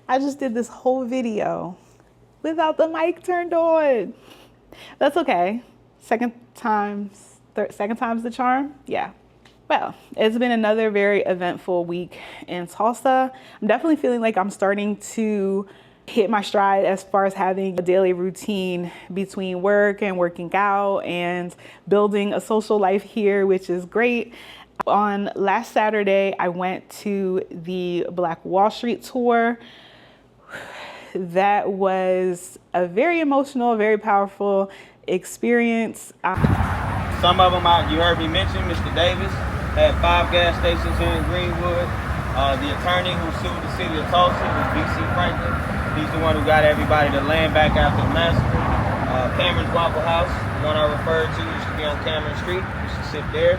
I just did this whole video without the mic turned on. That's okay. Second time's the charm. Yeah. Well, it's been another very eventful week in Tulsa. I'm definitely feeling like I'm starting to hit my stride as far as having a daily routine between work and working out and building a social life here, which is great. On last Saturday, I went to the Black Wall Street tour. That was a very emotional, very powerful experience. Some of them, you heard me mention, Mr. Davis had 5 gas stations here in Greenwood. The attorney who sued the city of Tulsa was B.C. Franklin. He's the one who got everybody to land back after the massacre. Cameron's Waffle House, the one I referred to, used to be on Cameron Street. Used to sit there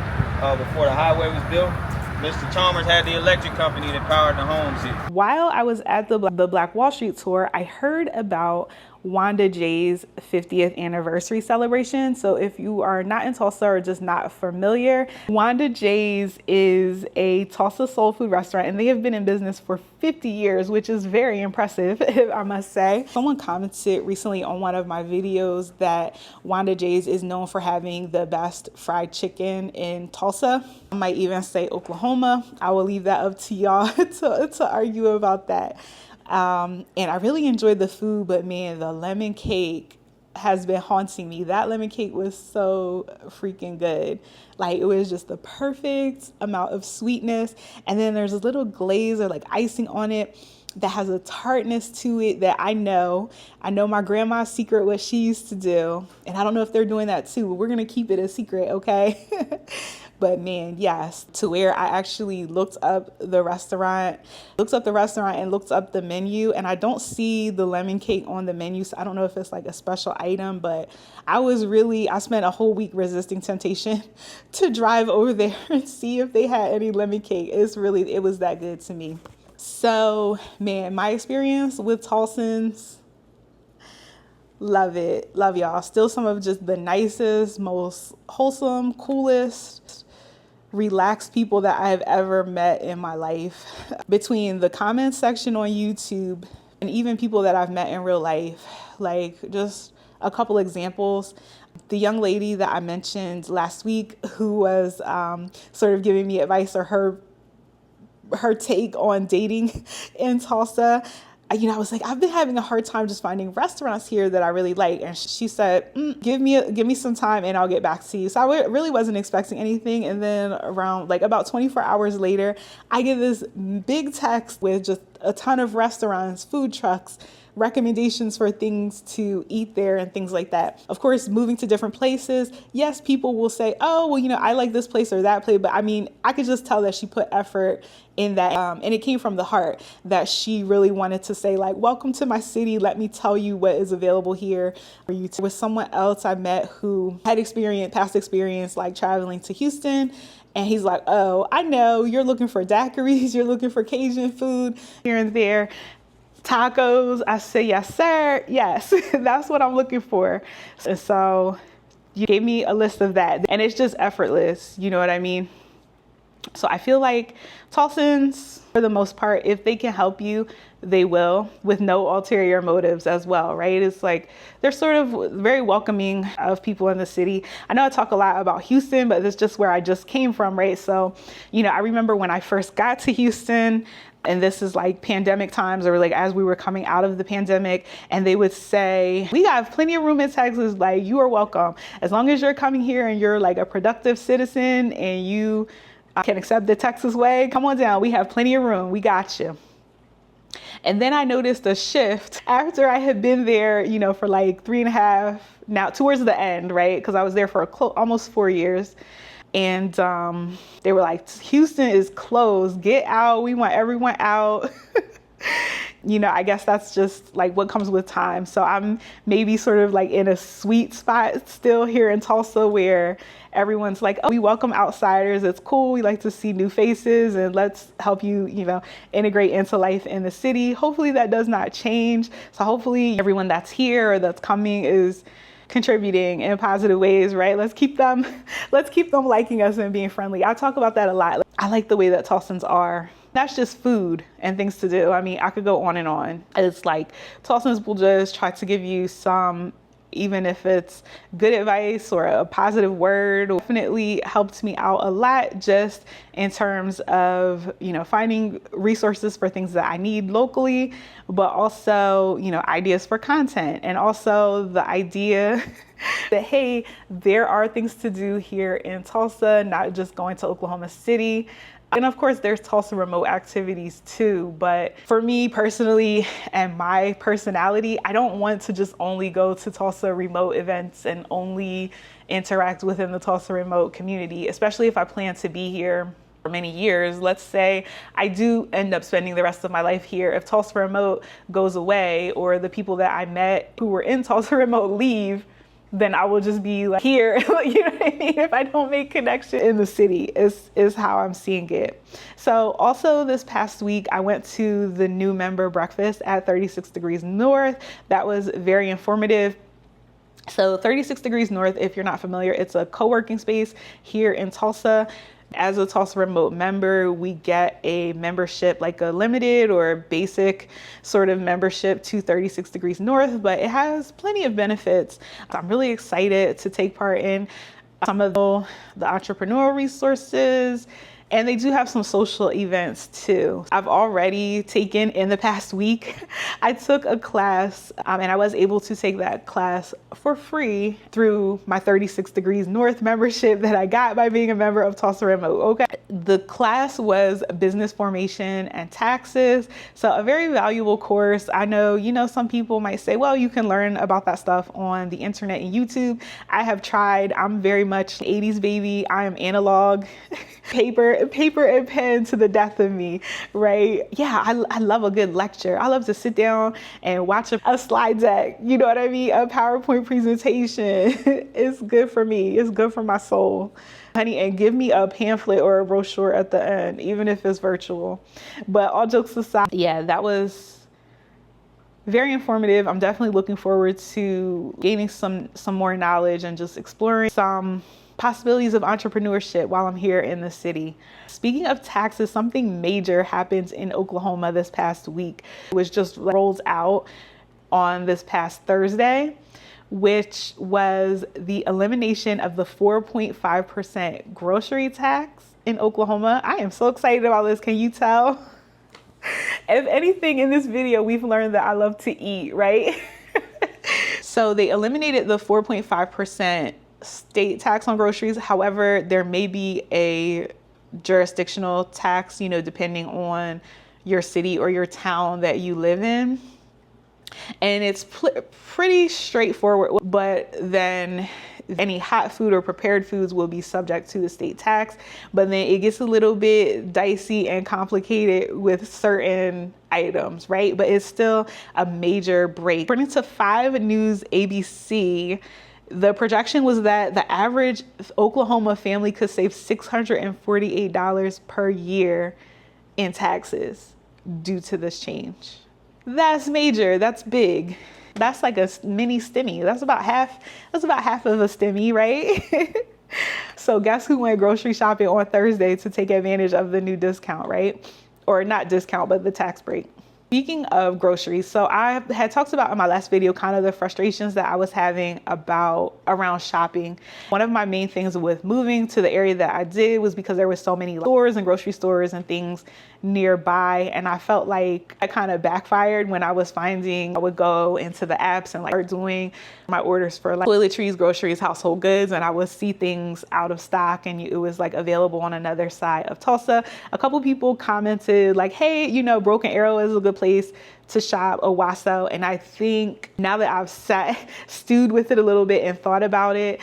before the highway was built. Mr. Chalmers had the electric company that powered the homes here. While I was at the Black Wall Street tour, I heard about Wanda J's 50th anniversary celebration. So if you are not in Tulsa or just not familiar, Wanda J's is a Tulsa soul food restaurant, and they have been in business for 50 years, which is very impressive, I must say. Someone commented recently on one of my videos that Wanda J's is known for having the best fried chicken in Tulsa. I might even say Oklahoma. I will leave that up to y'all to argue about that. And I really enjoyed the food, but man, the lemon cake has been haunting me. That lemon cake was so freaking good. Like, it was just the perfect amount of sweetness. And then there's a little glaze or like icing on it that has a tartness to it that I know my grandma's secret, what she used to do. And I don't know if they're doing that too, but we're going to keep it a secret. Okay. But man, yes, to where I actually looked up the restaurant and looked up the menu, and I don't see the lemon cake on the menu. So I don't know if it's like a special item, but I spent a whole week resisting temptation to drive over there and see if they had any lemon cake. It was that good to me. So man, my experience with Tulsans, love it. Love y'all. Still some of just the nicest, most wholesome, coolest, relaxed people that I have ever met in my life. Between the comments section on YouTube and even people that I've met in real life, like just a couple examples. The young lady that I mentioned last week who was sort of giving me advice or her take on dating in Tulsa. I was like, I've been having a hard time just finding restaurants here that I really like. And she said, give me some time and I'll get back to you. So I really wasn't expecting anything. And then around like about 24 hours later, I get this big text with just a ton of restaurants, food trucks, recommendations for things to eat there and things like that. Of course, moving to different places, yes, people will say, oh, well, I like this place or that place. But I mean, I could just tell that she put effort in that. And it came from the heart that she really wanted to say, like, welcome to my city. Let me tell you what is available here for you. With someone else I met who had past experience, like traveling to Houston. And he's like, oh, I know you're looking for daiquiris. You're looking for Cajun food here and there. Tacos. I say, yes, sir. Yes, that's what I'm looking for. And so you gave me a list of that, and it's just effortless. You know what I mean? So I feel like Tulsans, for the most part, if they can help you, they will, with no ulterior motives as well, right? It's like they're sort of very welcoming of people in the city. I know I talk a lot about Houston, but it's just where I just came from, right? So, I remember when I first got to Houston, and this is like pandemic times, or like as we were coming out of the pandemic, and they would say, we have plenty of room in Texas, like you are welcome. As long as you're coming here and you're like a productive citizen and you can accept the Texas way, come on down. We have plenty of room. We got you. And then I noticed a shift after I had been there, for like 3.5, now towards the end, right? Because I was there for almost 4 years. And they were like, Houston is closed. Get out. We want everyone out. I guess that's just like what comes with time. So I'm maybe sort of like in a sweet spot still here in Tulsa where everyone's like, oh, we welcome outsiders. It's cool. We like to see new faces and let's help you, integrate into life in the city. Hopefully that does not change. So hopefully everyone that's here or that's coming is contributing in positive ways, right? Let's keep them liking us and being friendly. I talk about that a lot. I like the way that Tulsans are. That's just food and things to do. I mean, I could go on and on. It's like Tulsans will just try to give you some, even if it's good advice or a positive word. Definitely helped me out a lot just in terms of, you know, finding resources for things that I need locally, but also, you know, ideas for content, and also the idea that, hey, there are things to do here in Tulsa, not just going to Oklahoma City. And of course, there's Tulsa remote activities too. But for me personally and my personality, I don't want to just only go to Tulsa remote events and only interact within the Tulsa remote community, especially if I plan to be here for many years. Let's say I do end up spending the rest of my life here. If Tulsa remote goes away, or the people that I met who were in Tulsa remote leave, then I will just be like here, you know what I mean? If I don't make connection in the city, is how I'm seeing it. So also this past week, I went to the new member breakfast at 36 Degrees North. That was very informative. So 36 Degrees North, if you're not familiar, it's a co-working space here in Tulsa. As a Tulsa remote member, we get a membership, like a limited or basic sort of membership to 36 Degrees North, but it has plenty of benefits. I'm really excited to take part in some of the entrepreneurial resources, and they do have some social events too. I've already taken, in the past week, I took a class and I was able to take that class for free through my 36 Degrees North membership that I got by being a member of Tulsa Remote. Okay. The class was business formation and taxes. So a very valuable course. I know, you know, some people might say, well, you can learn about that stuff on the internet and YouTube. I have tried. I'm very much 80s baby. I am analog. Paper and pen to the death of me, right? Yeah, I love a good lecture. I love to sit down and watch a slide deck, you know what I mean? A PowerPoint presentation. It's good for me. It's good for my soul. Honey, and give me a pamphlet or a brochure at the end, even if it's virtual. But all jokes aside, yeah, that was very informative. I'm definitely looking forward to gaining some more knowledge and just exploring some possibilities of entrepreneurship while I'm here in the city. Speaking of taxes, something major happens in Oklahoma this past week, which just rolled out on this past Thursday, which was the elimination of the 4.5% grocery tax in Oklahoma. I am so excited about this. Can you tell? If anything in this video, we've learned that I love to eat, right? So they eliminated the 4.5% state tax on groceries. However, there may be a jurisdictional tax, you know, depending on your city or your town that you live in. And it's pretty straightforward, but then any hot food or prepared foods will be subject to the state tax. But then it gets a little bit dicey and complicated with certain items, right? But it's still a major break. According to 5 News ABC, the projection was that the average Oklahoma family could save $648 per year in taxes due to this change. That's major. That's big. That's like a mini stimmy. That's about half of a stimmy, right? So guess who went grocery shopping on Thursday to take advantage of the new discount, right? Or not discount, but the tax break. Speaking of groceries, so I had talked about in my last video kind of the frustrations that I was having around shopping. One of my main things with moving to the area that I did was because there were so many stores and grocery stores and things nearby, and I felt like I kind of backfired when I was finding I would go into the apps and like start doing my orders for like toiletries, groceries, household goods, and I would see things out of stock and it was like available on another side of Tulsa. A couple people commented like, hey, you know, Broken Arrow is a good place to shop, Owasso. And I think now that I've stewed with it a little bit and thought about it,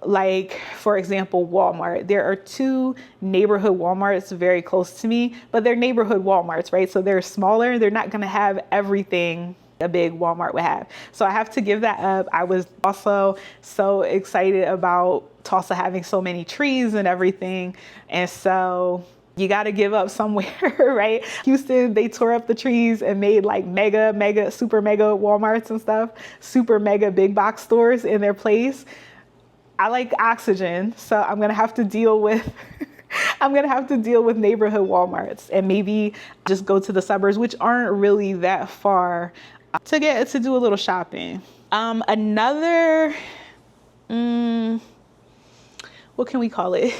like for example, Walmart, there are 2 neighborhood Walmarts very close to me, but they're neighborhood Walmarts, right? So they're smaller. They're not going to have everything a big Walmart would have. So I have to give that up. I was also so excited about Tulsa having so many trees and everything. And so you got to give up somewhere, right? Houston, they tore up the trees and made like super mega Walmarts and stuff, super mega big box stores in their place. I like oxygen, so I'm going to have to deal with I'm gonna have to deal with neighborhood Walmarts and maybe just go to the suburbs, which aren't really that far, to do a little shopping. Another, what can we call it?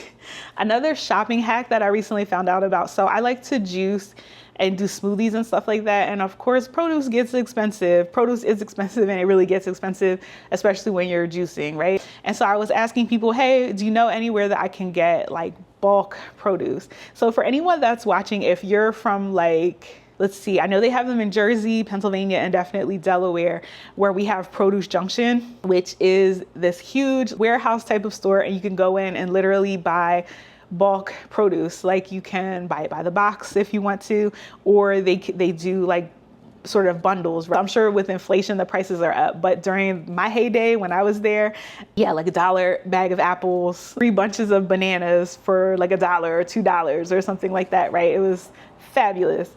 Another shopping hack that I recently found out about. So I like to juice and do smoothies and stuff like that. And of course, produce gets expensive. Produce is expensive, and it really gets expensive, especially when you're juicing, right? And so I was asking people, hey, do you know anywhere that I can get like bulk produce? So for anyone that's watching, if you're from like, let's see, I know they have them in Jersey, Pennsylvania, and definitely Delaware, where we have Produce Junction, which is this huge warehouse type of store, and you can go in and literally buy bulk produce. Like you can buy it by the box if you want to, or they do like sort of bundles. I'm sure with inflation the prices are up, but during my heyday when I was there, yeah, like $1 bag of apples, 3 bunches of bananas for like $1 or $2 or something like that, right? It was fabulous.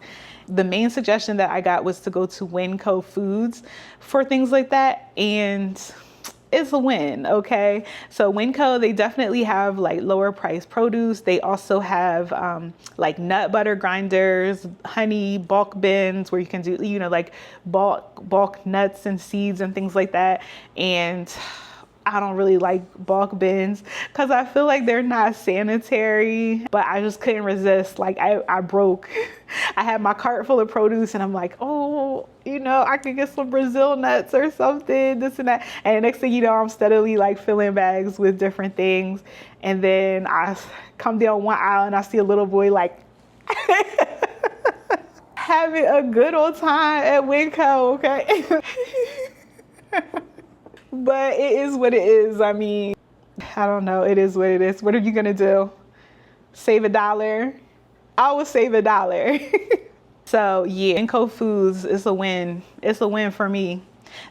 The main suggestion that I got was to go to Winco Foods for things like that, and it's a win, okay? So Winco, they definitely have like lower price produce. They also have like nut butter grinders, honey bulk bins where you can do, you know, like bulk nuts and seeds and things like that. And I don't really like bulk bins because I feel like they're not sanitary, but I just couldn't resist. Like I broke. I had my cart full of produce and I'm like, oh, you know, I could get some Brazil nuts or something, this and that. And the next thing you know, I'm steadily like filling bags with different things. And then I come down one aisle and I see a little boy like having a good old time at Winco, okay? But it is what it is. I mean, I don't know. It is what it is. What are you going to do? Save $1? I will save $1. So yeah, Winco Foods is a win. It's a win for me.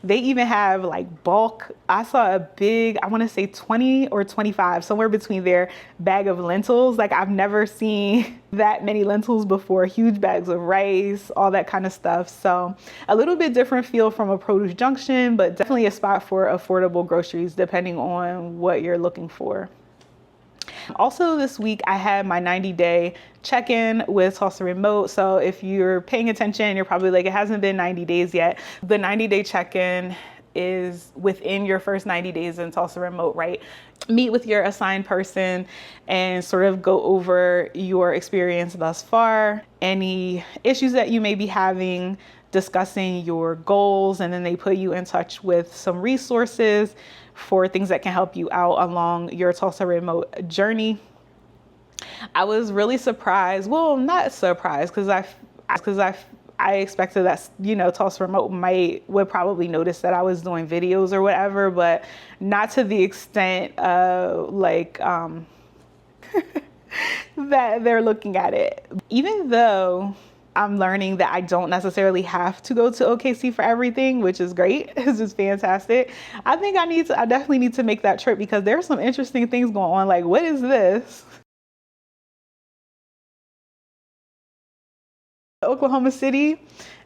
They even have like bulk. I saw a big, I want to say 20 or 25, somewhere between there, bag of lentils. Like I've never seen that many lentils before. Huge bags of rice, all that kind of stuff. So a little bit different feel from a Produce Junction, but definitely a spot for affordable groceries depending on what you're looking for. Also this week I had my 90-day check-in with Tulsa Remote. So if you're paying attention, you're probably like, it hasn't been 90 days yet. The 90-day check-in is within your first 90 days in Tulsa Remote, right? Meet with your assigned person and sort of go over your experience thus far, any issues that you may be having, discussing your goals, and then they put you in touch with some resources for things that can help you out along your Tulsa Remote journey. I was really surprised. Well, not surprised because I expected that, you know, Tulsa Remote would probably notice that I was doing videos or whatever, but not to the extent of like that they're looking at it. Even though I'm learning that I don't necessarily have to go to OKC for everything, which is great. This is fantastic. I think I definitely need to make that trip because there's some interesting things going on. Like, what is this? Oklahoma City.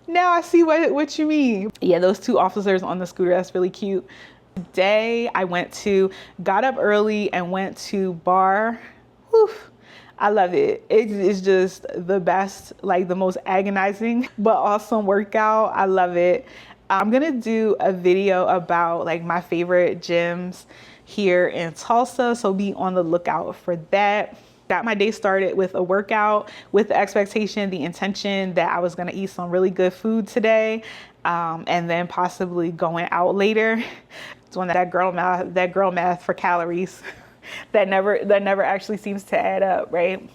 Now I see what you mean. Yeah, those 2 officers on the scooter, that's really cute. Today I got up early and went to bar. Whew. I love it. It is just the best, like the most agonizing but awesome workout. I love it. I'm gonna do a video about like my favorite gyms here in Tulsa, so be on the lookout for that. Got my day started with a workout with the expectation, the intention that I was gonna eat some really good food today, and then possibly going out later. Doing that girl math for calories. that never actually seems to add up, right?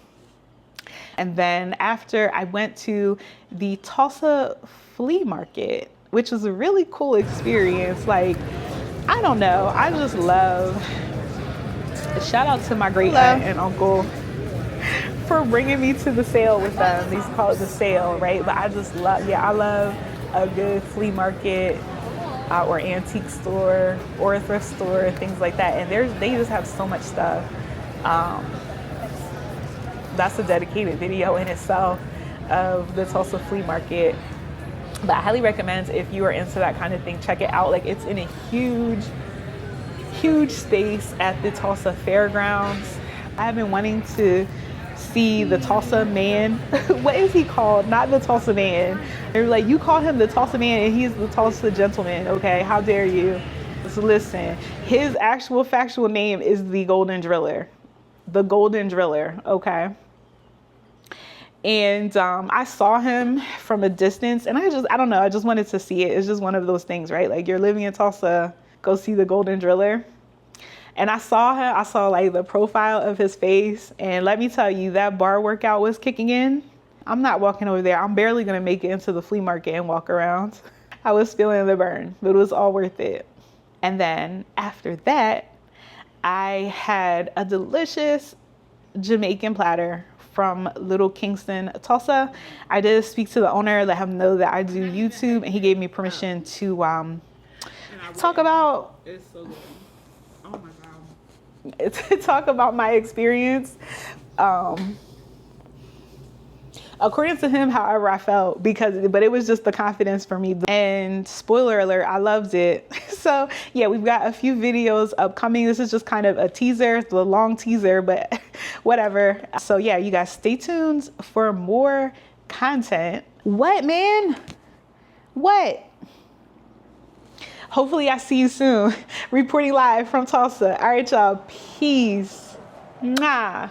And then after, I went to the Tulsa flea market, which was a really cool experience. Like, I don't know, I just love, shout out to my great aunt and uncle for bringing me to the sale with them. They used to call it the sale, right? But I just love, I love a good flea market. Or antique store or a thrift store and things like that. And they just have so much stuff. That's a dedicated video in itself of the Tulsa flea market. But I highly recommend, if you are into that kind of thing, check it out. Like, it's in a huge space at the Tulsa Fairgrounds. I've been wanting to see the Tulsa Man. What is he called? Not the Tulsa Man. They're like, you call him the Tulsa Man and he's the Tulsa Gentleman. Okay, how dare you? So listen, his actual factual name is the Golden Driller. The Golden Driller, okay? And I saw him from a distance, and I don't know, I just wanted to see it. It's just one of those things, right? Like, you're living in Tulsa, go see the Golden Driller. And I saw him, I saw like the profile of his face, and let me tell you, that bar workout was kicking in. I'm not walking over there. I'm barely gonna make it into the flea market and walk around. I was feeling the burn, but it was all worth it. And then after that, I had a delicious Jamaican platter from Little Kingston, Tulsa. I did speak to the owner, let him know that I do YouTube, and he gave me permission to talk about. It's so good. Oh my god. To talk about my experience. According to him, however I felt, but it was just the confidence for me. And spoiler alert, I loved it. So yeah, we've got a few videos upcoming. This is just kind of a teaser, the long teaser, but whatever. So yeah, you guys stay tuned for more content. What, man? What? Hopefully I see you soon. Reporting live from Tulsa. All right, y'all. Peace. Mwah.